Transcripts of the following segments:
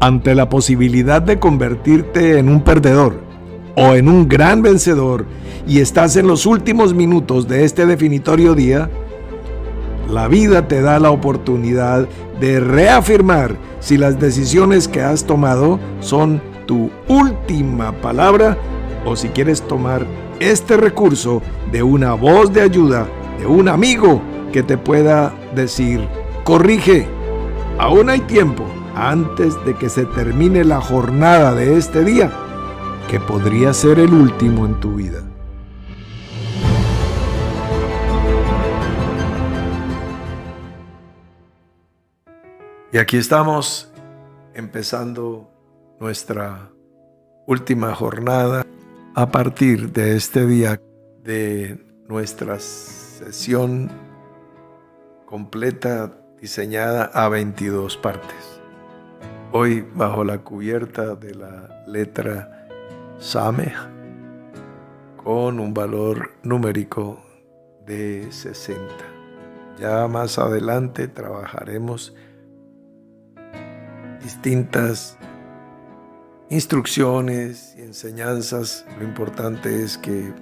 ante la posibilidad de convertirte en un perdedor o en un gran vencedor y estás en los últimos minutos de este definitorio día, la vida te da la oportunidad de reafirmar si las decisiones que has tomado son tu última palabra o si quieres tomar este recurso de una voz de ayuda, de un amigo que te pueda decir: corrige, aún hay tiempo antes de que se termine la jornada de este día, que podría ser el último en tu vida. Y aquí estamos empezando nuestra última jornada a partir de este día de nuestra sesión completa diseñada a 22 partes. Hoy bajo la cubierta de la letra Sameh con un valor numérico de 60. Ya más adelante trabajaremos distintas instrucciones y enseñanzas. Lo importante es que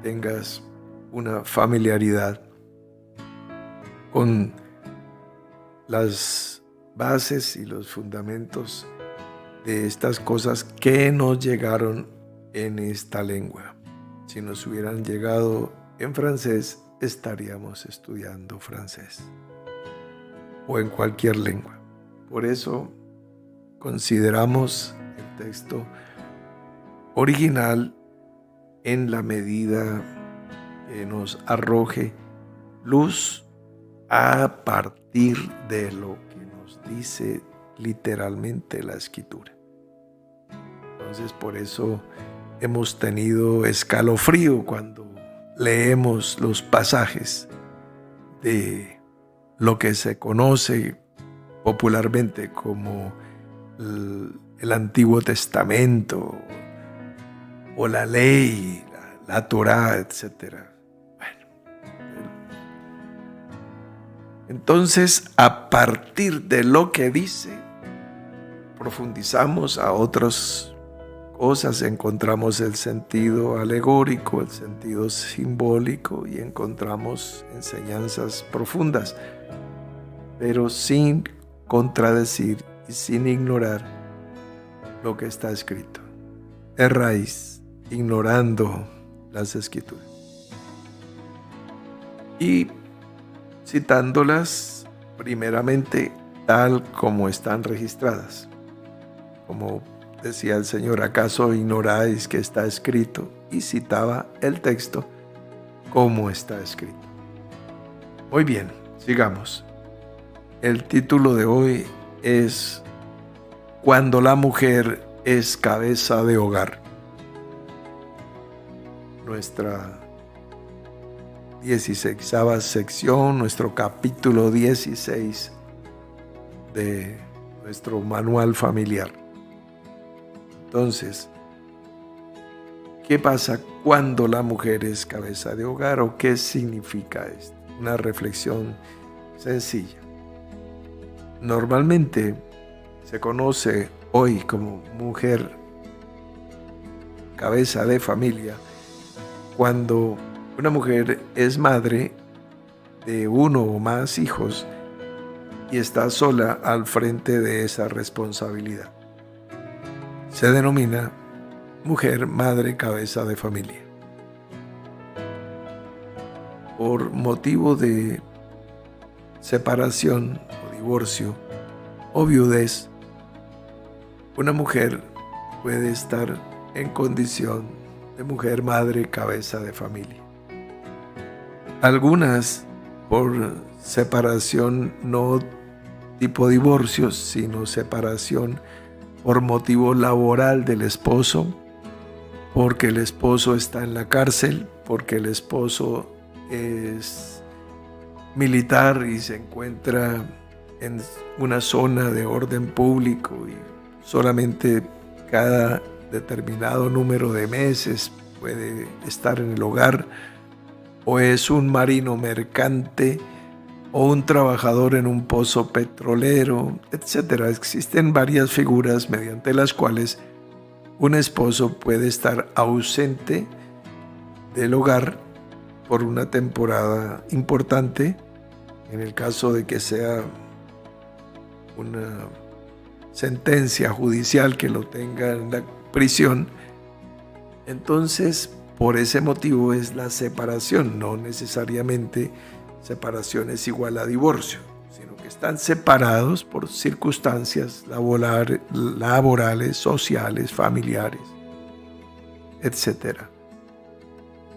tengas una familiaridad con las bases y los fundamentos de estas cosas que nos llegaron en esta lengua. Si nos hubieran llegado en francés, estaríamos estudiando francés o en cualquier lengua. Por eso consideramos el texto original en la medida que nos arroje luz a partir de lo que nos dice literalmente la Escritura. Entonces, por eso hemos tenido escalofrío cuando leemos los pasajes de lo que se conoce popularmente como el Antiguo Testamento o la ley, la Torá, etc. Entonces, a partir de lo que dice, profundizamos a otras cosas, encontramos el sentido alegórico, el sentido simbólico y encontramos enseñanzas profundas, pero sin contradecir y sin ignorar lo que está escrito. Erráis ignorando las Escrituras y citándolas primeramente tal como están registradas. Como decía el Señor: ¿acaso ignoráis que está escrito? Y citaba el texto como está escrito. Muy bien, sigamos. El título de hoy es Cuando la mujer es cabeza de hogar. Nuestra 16ª sección, nuestro capítulo 16 de nuestro manual familiar. Entonces, ¿qué pasa cuando la mujer es cabeza de hogar o qué significa esto? Una reflexión sencilla. Normalmente se conoce hoy como mujer cabeza de familia cuando una mujer es madre de uno o más hijos y está sola al frente de esa responsabilidad. Se denomina mujer, madre, cabeza de familia. Por motivo de separación o divorcio o viudez, una mujer puede estar en condición de mujer, madre, cabeza de familia. Algunas por separación, no tipo divorcio, sino separación por motivo laboral del esposo, porque el esposo está en la cárcel, porque el esposo es militar y se encuentra en una zona de orden público y solamente cada determinado número de meses puede estar en el hogar, o es un marino mercante o un trabajador en un pozo petrolero, etc. Existen varias figuras mediante las cuales un esposo puede estar ausente del hogar por una temporada importante, en el caso de que sea una sentencia judicial que lo tenga en la prisión. Entonces, por ese motivo es la separación. No necesariamente separación es igual a divorcio, sino que están separados por circunstancias laborales, sociales, familiares, etc.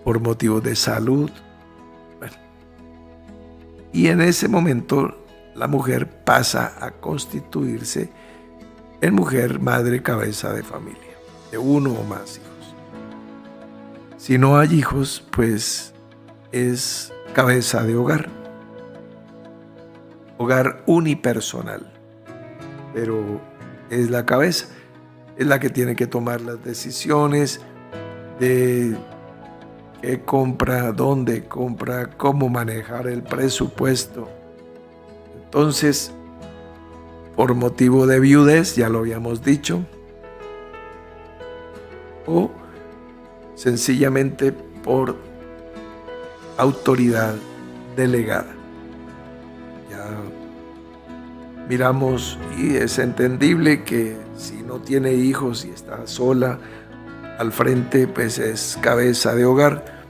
Por motivos de salud. Bueno. Y en ese momento la mujer pasa a constituirse en mujer, madre, cabeza de familia, de uno o más hijos. Si no hay hijos, pues es cabeza de hogar. Hogar unipersonal. Pero es la cabeza. Es la que tiene que tomar las decisiones de qué compra, dónde compra, cómo manejar el presupuesto. Entonces, por motivo de viudez, ya lo habíamos dicho, o sencillamente por autoridad delegada. Ya miramos y es entendible que si no tiene hijos y está sola al frente, pues es cabeza de hogar,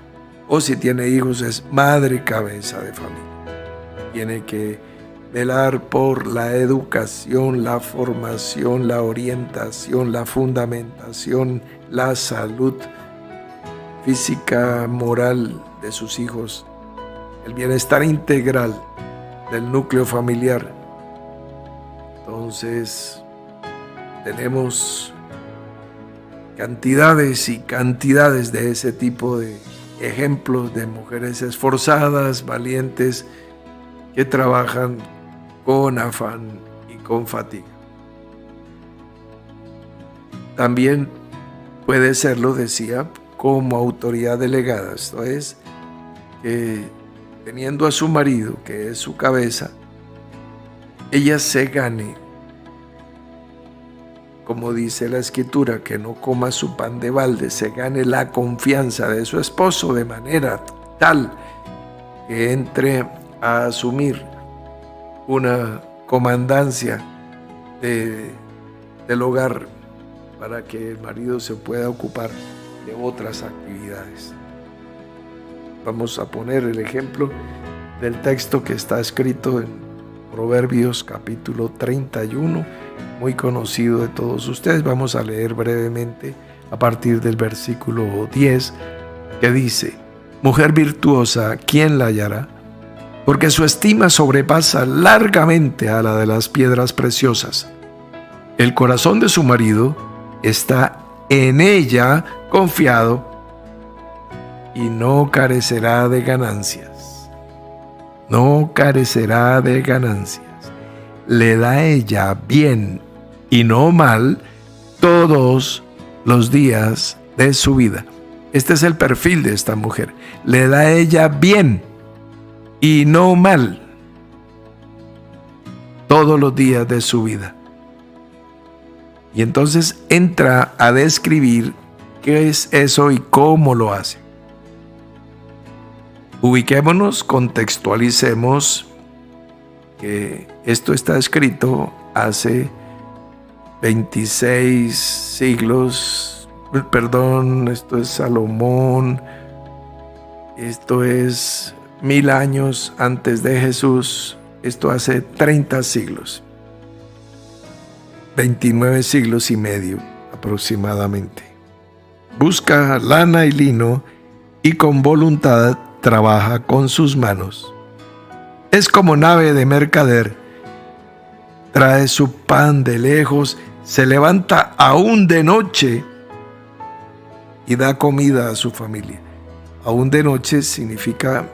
o si tiene hijos es madre cabeza de familia. Tiene que velar por la educación, la formación, la orientación, la fundamentación, la salud física, moral de sus hijos, el bienestar integral del núcleo familiar. Entonces, tenemos cantidades y cantidades de ese tipo de ejemplos de mujeres esforzadas, valientes, que trabajan con afán y con fatiga. También puede serlo, decía, como autoridad delegada, esto es, que teniendo a su marido, que es su cabeza, ella se gane, como dice la Escritura, que no coma su pan de balde, se gane la confianza de su esposo de manera tal que entre a asumir una comandancia del hogar para que el marido se pueda ocupar de otras actividades. Vamos a poner el ejemplo del texto que está escrito en Proverbios capítulo 31, muy conocido de todos ustedes. Vamos a leer brevemente a partir del versículo 10, que dice: Mujer virtuosa, ¿quién la hallará? Porque su estima sobrepasa largamente a la de las piedras preciosas. El corazón de su marido está en ella confiado y no carecerá de ganancias. No carecerá de ganancias. Le da a ella bien y no mal todos los días de su vida. Este es el perfil de esta mujer. Le da a ella bien y no mal todos los días de su vida. Y entonces entra a describir qué es eso y cómo lo hace. Ubiquémonos, contextualicemos que esto está escrito hace 26 siglos, esto es Salomón, esto es 1000 años antes de Jesús, esto hace 30 siglos. 29 siglos y medio aproximadamente. Busca lana y lino y con voluntad trabaja con sus manos. Es como nave de mercader. Trae su pan de lejos, se levanta aún de noche y da comida a su familia. Aún de noche significa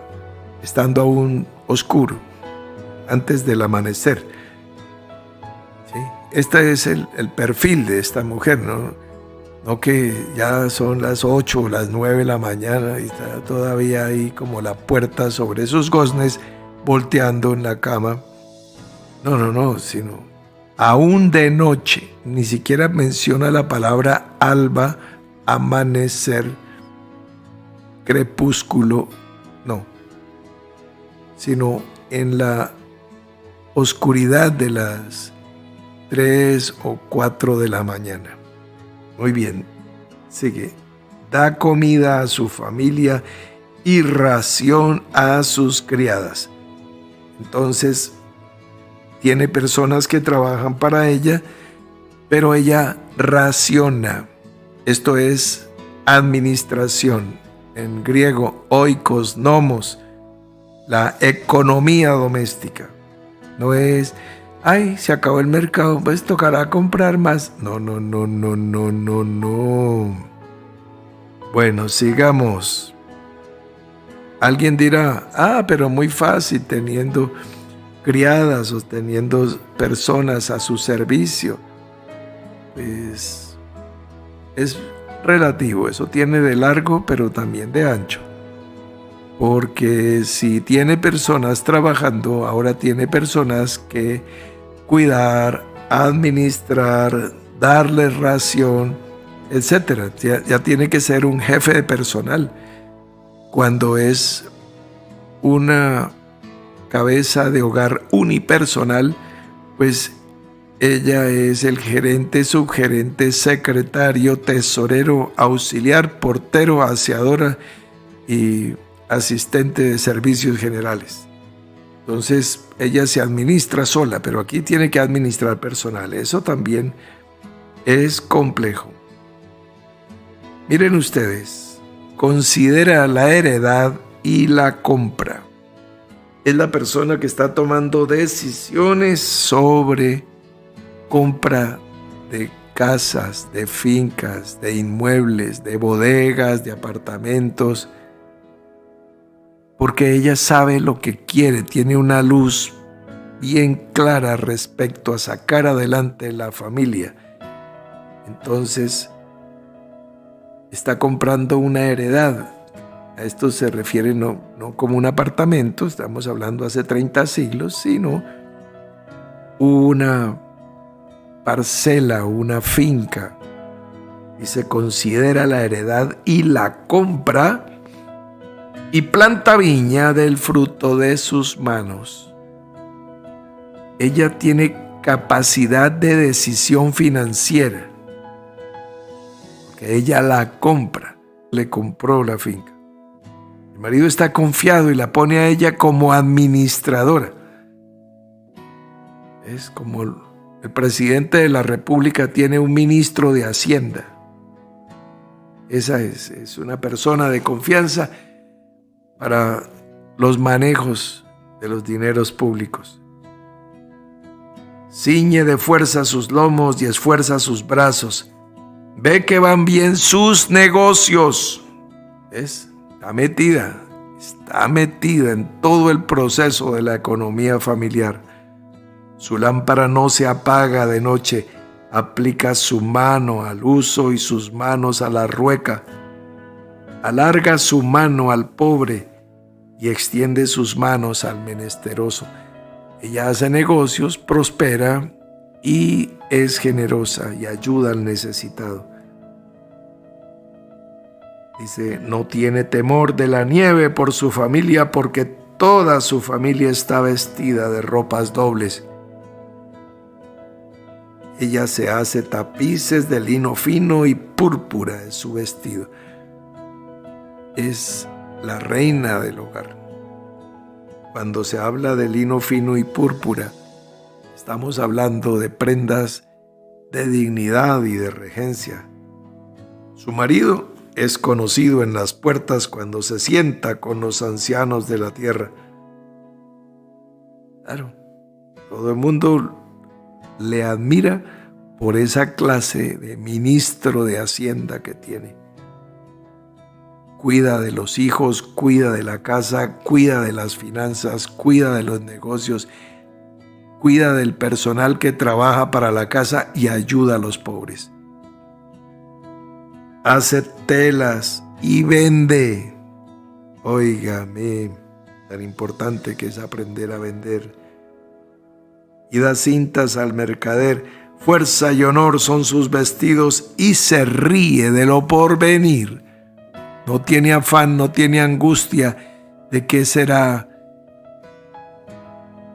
estando aún oscuro, antes del amanecer. ¿Sí? Este es el perfil de esta mujer, no que ya son las 8 o las 9 de la mañana y está todavía ahí como la puerta sobre sus goznes volteando en la cama. No, sino aún de noche. Ni siquiera menciona la palabra alba, amanecer, crepúsculo, no, sino en la oscuridad de las 3 o 4 de la mañana. Muy bien, sigue. Da comida a su familia y ración a sus criadas. Entonces, tiene personas que trabajan para ella, pero ella raciona. Esto es administración. En griego, oikos, nomos, la economía doméstica. No es, ay, se acabó el mercado, pues tocará comprar más. No. Bueno, sigamos. Alguien dirá, pero muy fácil teniendo criadas o teniendo personas a su servicio. Pues es relativo, eso tiene de largo pero también de ancho. Porque si tiene personas trabajando, ahora tiene personas que cuidar, administrar, darles ración, etc. Ya tiene que ser un jefe de personal. Cuando es una cabeza de hogar unipersonal, pues ella es el gerente, subgerente, secretario, tesorero, auxiliar, portero, aseadora y asistente de servicios generales. Entonces ella se administra sola, pero aquí tiene que administrar personal. Eso también es complejo. Miren ustedes, considera la heredad y la compra. Es la persona que está tomando decisiones sobre compra de casas, de fincas, de inmuebles, de bodegas, de apartamentos, porque ella sabe lo que quiere, tiene una luz bien clara respecto a sacar adelante la familia. Entonces, está comprando una heredad. A esto se refiere no como un apartamento, estamos hablando hace 30 siglos, sino una parcela, una finca, y se considera la heredad y la compra, y planta viña del fruto de sus manos. Ella tiene capacidad de decisión financiera, porque ella la compra, le compró la finca. El marido está confiado y la pone a ella como administradora. Es como el presidente de la República tiene un ministro de Hacienda. Esa es una persona de confianza para los manejos de los dineros públicos. Ciñe de fuerza sus lomos y esfuerza sus brazos. Ve que van bien sus negocios. Está metida en todo el proceso de la economía familiar. Su lámpara no se apaga de noche. Aplica su mano al uso y sus manos a la rueca. Alarga su mano al pobre y extiende sus manos al menesteroso. Ella hace negocios, prospera y es generosa y ayuda al necesitado. Dice, no tiene temor de la nieve por su familia, porque toda su familia está vestida de ropas dobles. Ella se hace tapices de lino fino y púrpura es su vestido. Es la reina del hogar. Cuando se habla de lino fino y púrpura, estamos hablando de prendas de dignidad y de regencia. Su marido es conocido en las puertas cuando se sienta con los ancianos de la tierra. Claro, todo el mundo le admira por esa clase de ministro de Hacienda que tiene. Cuida de los hijos, cuida de la casa, cuida de las finanzas, cuida de los negocios, cuida del personal que trabaja para la casa y ayuda a los pobres. Hace telas y vende. Óigame, tan importante que es aprender a vender. Y da cintas al mercader, fuerza y honor son sus vestidos, y se ríe de lo porvenir. No tiene afán, no tiene angustia de qué será.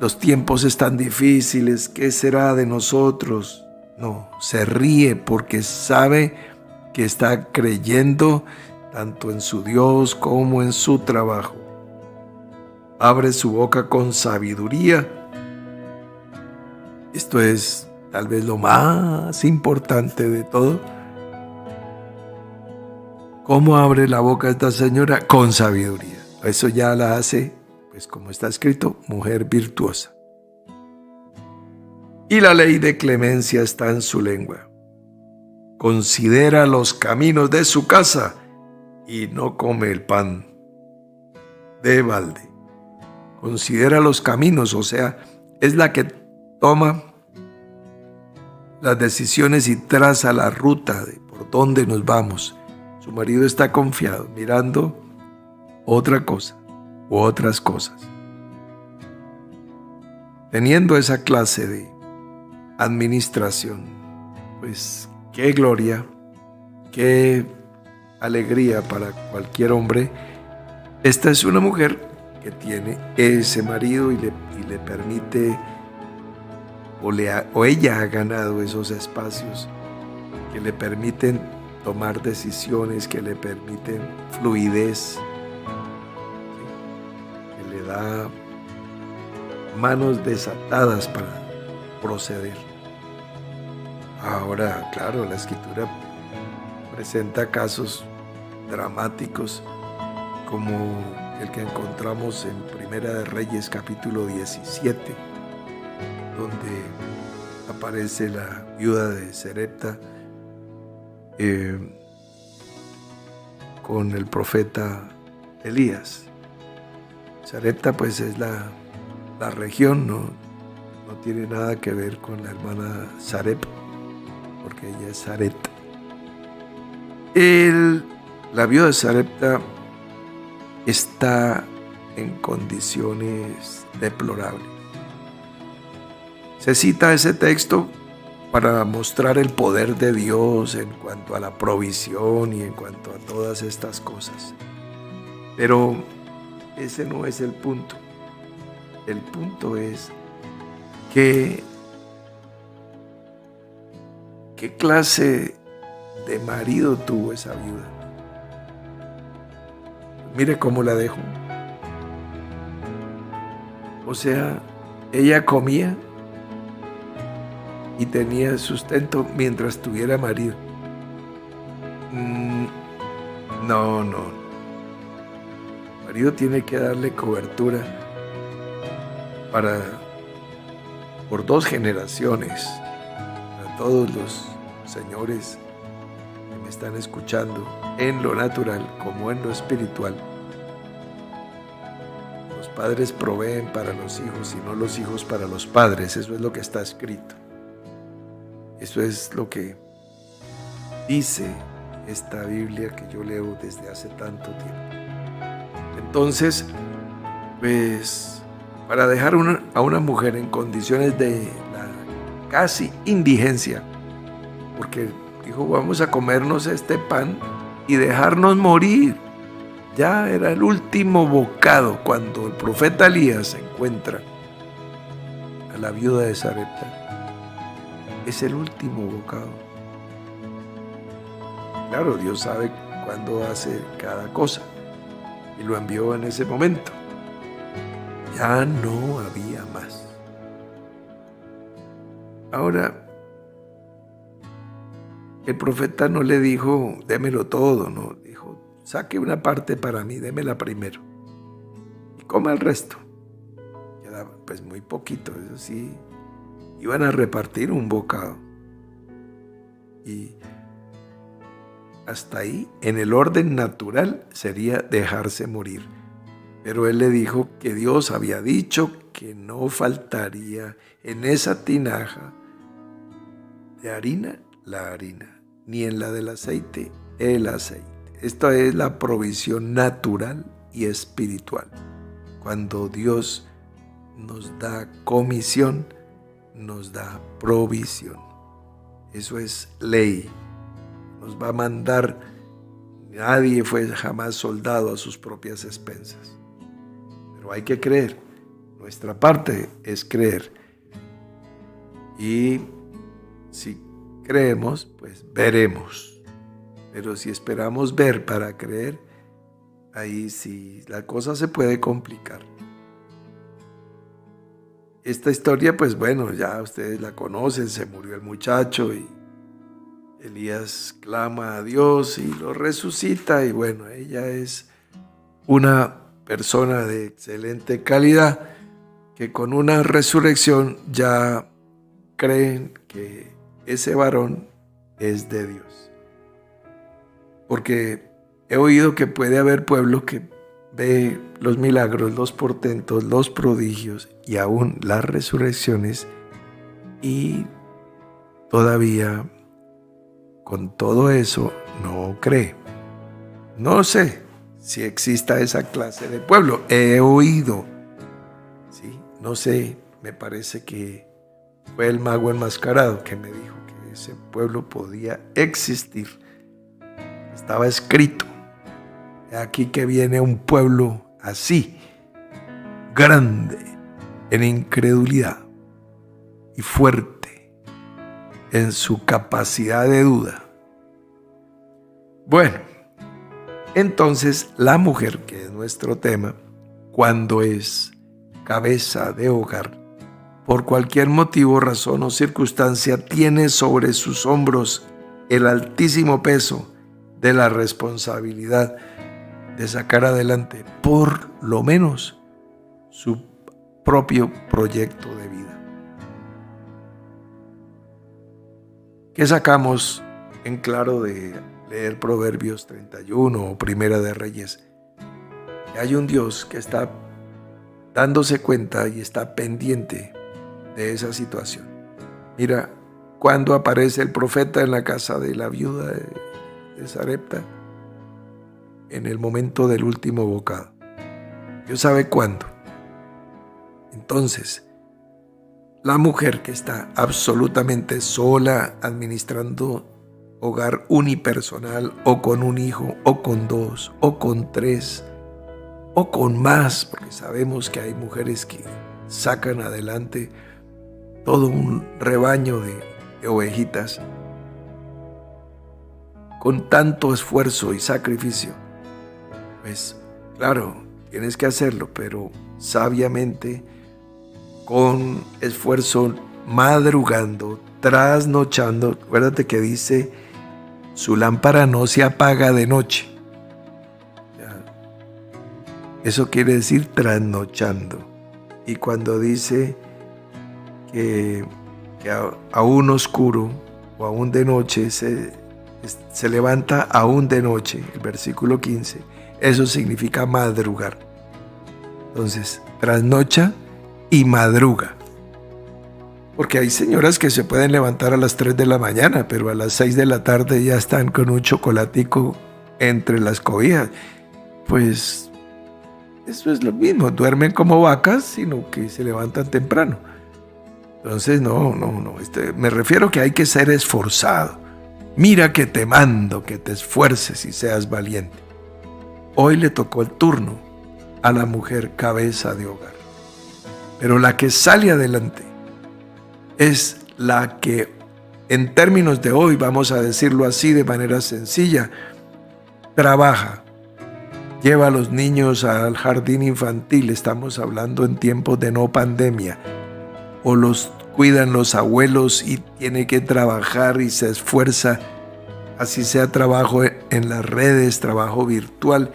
Los tiempos están difíciles, ¿qué será de nosotros? No, se ríe porque sabe que está creyendo tanto en su Dios como en su trabajo. Abre su boca con sabiduría. Esto es tal vez lo más importante de todo. ¿Cómo abre la boca esta señora? Con sabiduría. Eso ya la hace, pues como está escrito, mujer virtuosa. Y la ley de clemencia está en su lengua. Considera los caminos de su casa y no come el pan de balde. Considera los caminos, o sea, es la que toma las decisiones y traza la ruta de por dónde nos vamos. Su marido está confiado, mirando otra cosa u otras cosas. Teniendo esa clase de administración, pues qué gloria, qué alegría para cualquier hombre. Esta es una mujer que tiene ese marido y le permite, o ella ha ganado esos espacios que le permiten tomar decisiones, que le permiten fluidez, que le da manos desatadas para proceder. Ahora, claro, la Escritura presenta casos dramáticos como el que encontramos en Primera de Reyes capítulo 17, donde aparece la viuda de Sarepta con el profeta Elías. Sarepta pues es la región, no tiene nada que ver con la hermana Sarep, porque ella es Saret. La viuda de Sarepta está en condiciones deplorables. Se cita ese texto para mostrar el poder de Dios en cuanto a la provisión y en cuanto a todas estas cosas. Pero ese no es el punto. El punto es ¿qué clase de marido tuvo esa viuda? Mire cómo la dejó. O sea, ella comía y tenía sustento mientras tuviera marido. No. El marido tiene que darle cobertura por 2 generaciones. A todos los señores que me están escuchando, en lo natural como en lo espiritual, los padres proveen para los hijos y no los hijos para los padres. Eso es lo que está escrito. Eso es lo que dice esta Biblia que yo leo desde hace tanto tiempo. Entonces, pues, para dejar a una mujer en condiciones de la casi indigencia, porque dijo, vamos a comernos este pan y dejarnos morir. Ya era el último bocado cuando el profeta Elías encuentra a la viuda de Sarepta. Es el último bocado. Claro, Dios sabe cuándo hace cada cosa y lo envió en ese momento. Ya no había más. Ahora, el profeta no le dijo, démelo todo, no. Dijo, saque una parte para mí, démela primero. Y coma el resto. Quedaba pues muy poquito, eso sí. Iban a repartir un bocado. Y hasta ahí, en el orden natural, sería dejarse morir. Pero él le dijo que Dios había dicho que no faltaría en esa tinaja de harina, la harina, ni en la del aceite, el aceite. Esta es la provisión natural y espiritual. cuando Dios nos da comisión, nos da provisión. Eso es ley. Nos va a mandar. Nadie fue jamás soldado a sus propias expensas. Pero hay que creer. Nuestra parte es creer. Y si creemos, pues veremos. Pero si esperamos ver para creer, ahí sí la cosa se puede complicar. Esta historia, pues bueno, ya ustedes la conocen, se murió el muchacho y Elías clama a Dios y lo resucita y bueno, ella es una persona de excelente calidad que con una resurrección ya creen que ese varón es de Dios. Porque he oído que puede haber pueblo que ve los milagros, los portentos, los prodigios y aún las resurrecciones y todavía con todo eso no cree. No sé si exista esa clase de pueblo. He oído, ¿sí? No sé, me parece que fue el mago enmascarado que me dijo que ese pueblo podía existir. Estaba escrito. Aquí que viene un pueblo así, grande en incredulidad y fuerte en su capacidad de duda. Bueno, entonces la mujer, que es nuestro tema, cuando es cabeza de hogar, por cualquier motivo, razón o circunstancia, tiene sobre sus hombros el altísimo peso de la responsabilidad de sacar adelante, por lo menos, su propio proyecto de vida. ¿Qué sacamos en claro de leer Proverbios 31 o Primera de Reyes? Que hay un Dios que está dándose cuenta y está pendiente de esa situación. Mira, cuando aparece el profeta en la casa de la viuda de Sarepta, en el momento del último bocado. Dios sabe cuándo. Entonces, la mujer que está absolutamente sola administrando hogar unipersonal, o con un hijo, o con dos, o con tres, o con más, porque sabemos que hay mujeres que sacan adelante todo un rebaño de ovejitas con tanto esfuerzo y sacrificio. Pues claro, tienes que hacerlo, pero sabiamente, con esfuerzo, madrugando, trasnochando. Acuérdate que dice, su lámpara no se apaga de noche. Eso quiere decir trasnochando. Y cuando dice que aún oscuro o aún de noche, se levanta aún de noche, el versículo 15, eso significa madrugar. Entonces, trasnocha y madruga. Porque hay señoras que se pueden levantar a las 3 de la mañana, pero a las 6 de la tarde ya están con un chocolatico entre las cobijas. Pues eso es lo mismo, duermen como vacas, sino que se levantan temprano. Entonces, no. Me refiero que hay que ser esforzado. Mira que te mando, que te esfuerces y seas valiente. Hoy le tocó el turno a la mujer cabeza de hogar. Pero la que sale adelante es la que, en términos de hoy, vamos a decirlo así de manera sencilla, trabaja, lleva a los niños al jardín infantil, estamos hablando en tiempos de no pandemia, o los cuidan los abuelos y tiene que trabajar y se esfuerza, así sea trabajo en las redes, trabajo virtual,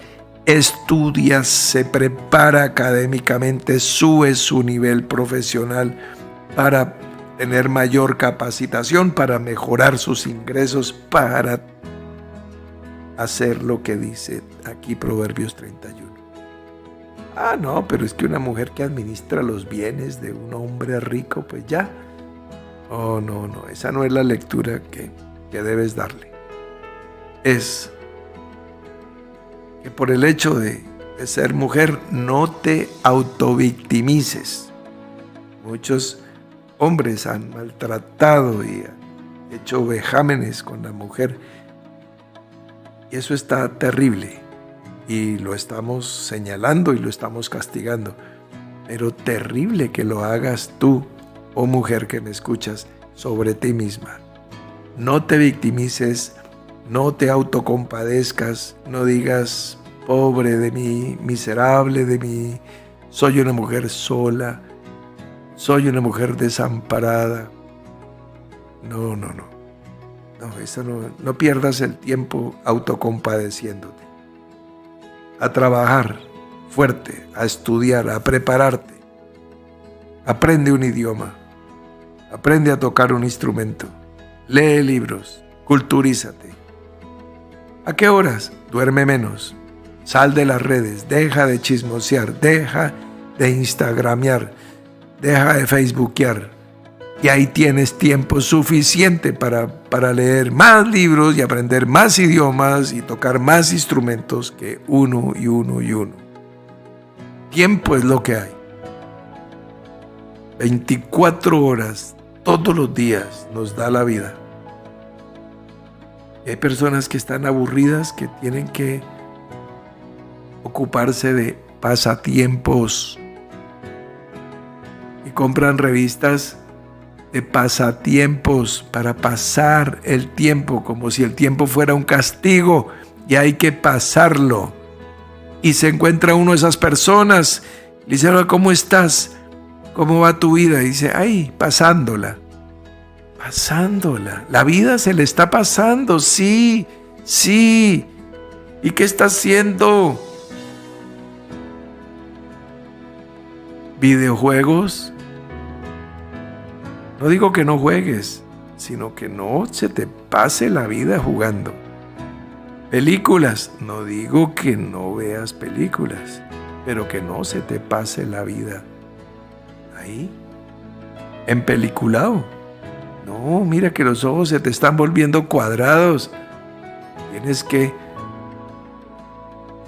estudia, se prepara académicamente, sube su nivel profesional para tener mayor capacitación, para mejorar sus ingresos, para hacer lo que dice aquí Proverbios 31. No, pero es que una mujer que administra los bienes de un hombre rico, pues ya. No, esa no es la lectura que debes darle. Es que por el hecho de de ser mujer, no te autovictimices. Muchos hombres han maltratado y han hecho vejámenes con la mujer. Y eso está terrible. Y lo estamos señalando y lo estamos castigando. Pero terrible que lo hagas tú, oh mujer que me escuchas, sobre ti misma. No te victimices, no te autocompadezcas, no digas, pobre de mí, miserable de mí, soy una mujer sola, soy una mujer desamparada. No, eso no pierdas el tiempo autocompadeciéndote. A trabajar fuerte, a estudiar, a prepararte. Aprende un idioma, aprende a tocar un instrumento, lee libros, culturízate. ¿A qué horas? Duerme menos, sal de las redes, deja de chismosear, deja de instagramear, deja de facebookear. Y ahí tienes tiempo suficiente para leer más libros y aprender más idiomas y tocar más instrumentos que uno y uno y uno. Tiempo es lo que hay. 24 horas todos los días nos da la vida. Y hay personas que están aburridas, que tienen que ocuparse de pasatiempos y compran revistas de pasatiempos para pasar el tiempo, como si el tiempo fuera un castigo y hay que pasarlo. Y se encuentra uno de esas personas, le dice, ¿cómo estás? ¿Cómo va tu vida? Y dice, ay, pasándola. La vida se le está pasando, sí. ¿Y qué está haciendo? ¿Videojuegos? No digo que no juegues, sino que no se te pase la vida jugando. Películas, no digo que no veas películas, pero que no se te pase la vida ahí, empeliculado. No, mira que los ojos se te están volviendo cuadrados. Tienes que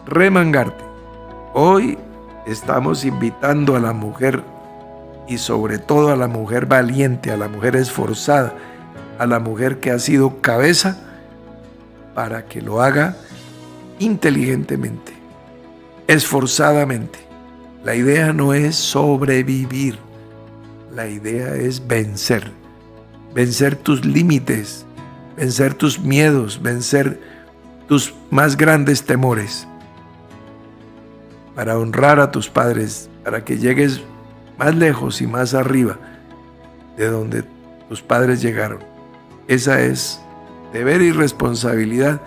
remangarte. Hoy estamos invitando a la mujer, y sobre todo a la mujer valiente, a la mujer esforzada, a la mujer que ha sido cabeza, para que lo haga inteligentemente, esforzadamente. La idea no es sobrevivir, la idea es vencer tus límites, vencer tus miedos, vencer tus más grandes temores, para honrar a tus padres, para que llegues más lejos y más arriba de donde tus padres llegaron. Esa es deber y responsabilidad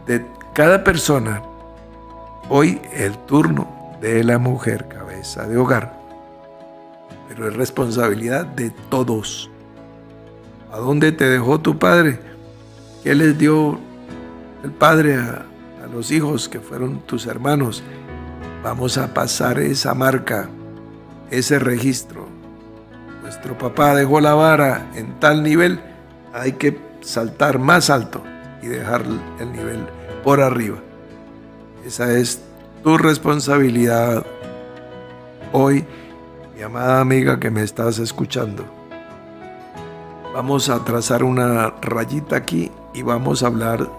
de cada persona. Hoy el turno de la mujer, cabeza de hogar, pero es responsabilidad de todos. ¿A dónde te dejó tu padre? ¿Qué les dio el padre a los hijos que fueron tus hermanos? Vamos a pasar esa marca, ese registro. Nuestro papá dejó la vara en tal nivel, hay que saltar más alto y dejar el nivel por arriba. Esa es tu responsabilidad hoy, mi amada amiga que me estás escuchando. Vamos a trazar una rayita aquí y vamos a hablar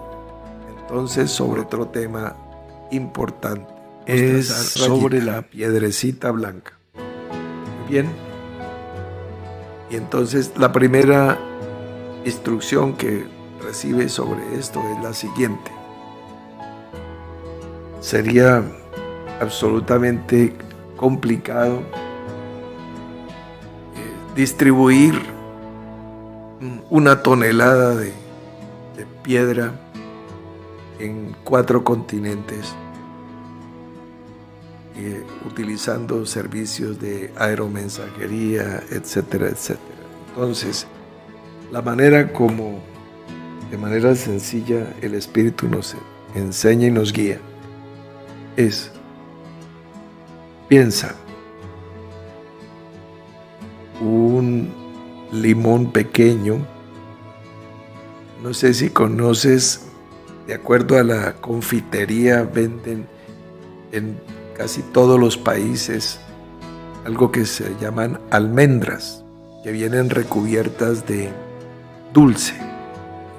entonces sobre otro tema importante. Es sobre la piedrecita blanca. Bien, y entonces la primera instrucción que recibe sobre esto es la siguiente. Sería absolutamente complicado distribuir una tonelada de piedra en 4 continentes, utilizando servicios de aeromensajería, etcétera, etcétera. Entonces, de manera sencilla, el Espíritu nos enseña y nos guía es: piensa, un limón pequeño, no sé si conoces, de acuerdo a la confitería, venden en casi todos los países algo que se llaman almendras, que vienen recubiertas de dulce,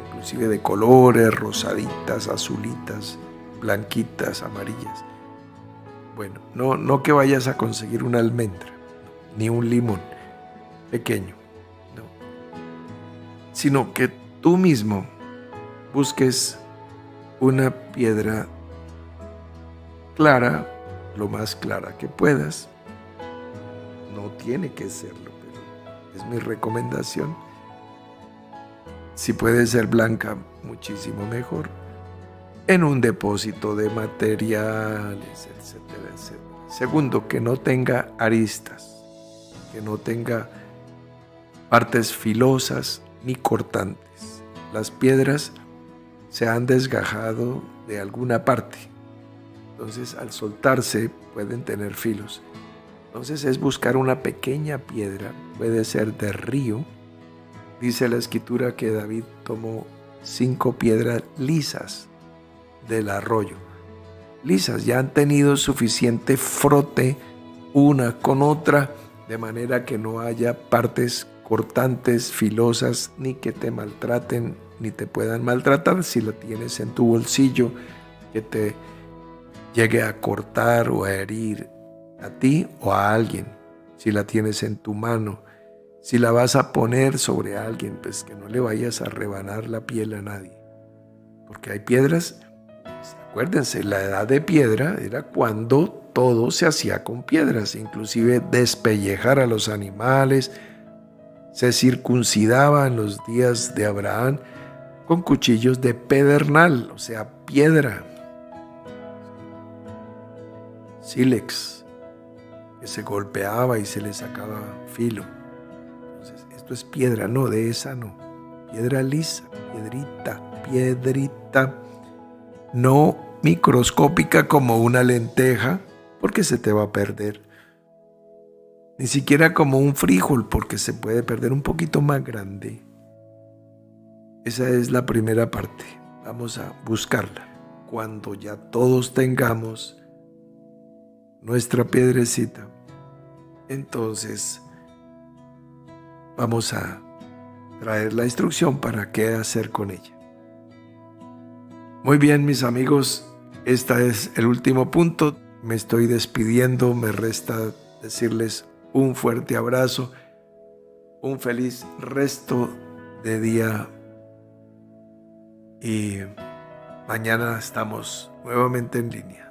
inclusive de colores, rosaditas, azulitas, blanquitas, amarillas. Bueno, no que vayas a conseguir una almendra, ni un limón pequeño, no, sino que tú mismo busques una piedra clara, lo más clara que puedas. No tiene que serlo, pero es mi recomendación. Si puede ser blanca, muchísimo mejor. En un depósito de materiales, etcétera, etcétera. Segundo, que no tenga aristas, que no tenga partes filosas ni cortantes. Las piedras se han desgajado de alguna parte, entonces al soltarse pueden tener filos. Entonces es buscar una pequeña piedra, puede ser de río. Dice la escritura que David tomó 5 piedras lisas del arroyo. Lisas, ya han tenido suficiente frote una con otra, de manera que no haya partes cortantes, filosas, ni que te maltraten, ni te puedan maltratar si la tienes en tu bolsillo, que te llegue a cortar o a herir a ti o a alguien. Si la tienes en tu mano, si la vas a poner sobre alguien, pues que no le vayas a rebanar la piel a nadie, porque hay piedras. Acuérdense, la edad de piedra era cuando todo se hacía con piedras, inclusive despellejar a los animales. Se circuncidaba en los días de Abraham con cuchillos de pedernal, o sea, piedra, sílex, que se golpeaba y se le sacaba filo. Entonces, esto es piedra, no, de esa no. Piedra lisa, piedrita, no microscópica como una lenteja, porque se te va a perder. Ni siquiera como un frijol, porque se puede perder, un poquito más grande. Esa es la primera parte. Vamos a buscarla. Cuando ya todos tengamos nuestra piedrecita, entonces vamos a traer la instrucción para qué hacer con ella. Muy bien, mis amigos, este es el último punto. Me estoy despidiendo, me resta decirles un fuerte abrazo, un feliz resto de día y mañana estamos nuevamente en línea.